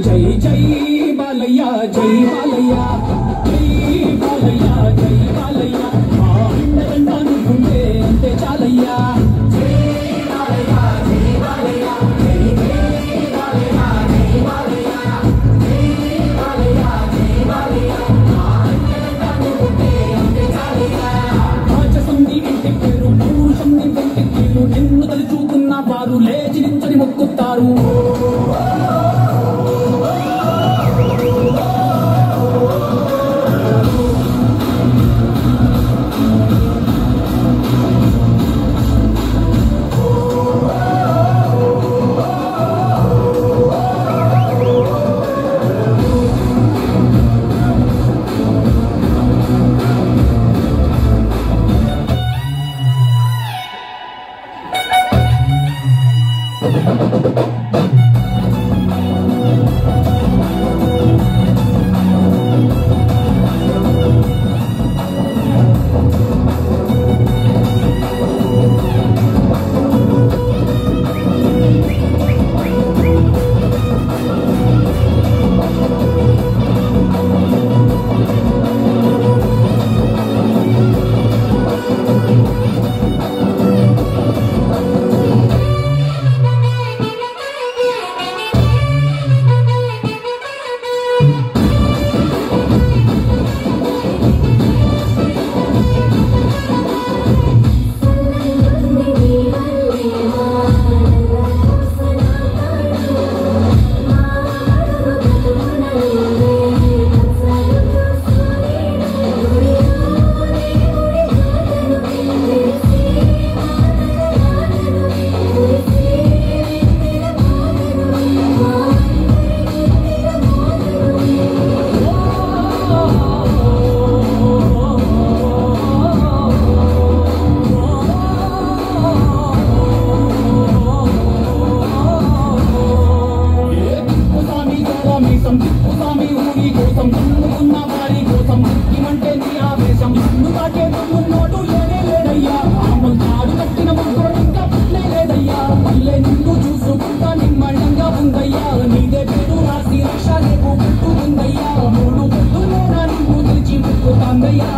జై జై బాలయ్య జై బాలయ్య జై బాలయ్య జై బాలయ్య మా అండదండ నువ్వుంటే అంతే చాలయ్యా జై బాలయ్య జై బాలయ్య జై జై బాలయ్య జై బాలయ్య జై బాలయ్య జై బాలయ్య మా అండదండ నువ్వుంటే అంతే చాలయ్యా రాజసం నీ ఇంటి పేరు పౌరుషం నీ కంటి తీరు నిన్ను తలుచుకున్న వారు లేచి నించని మొక్కుతారు చూసుకుంటా నిమ్మళంగా ఉందయ్యా నీదే పేరు రాసి రక్ష రేపు పుట్టు ఉందయ్యా మూడు పొద్దులో నన్ను తెలిచి పుట్టుతాందయ్యా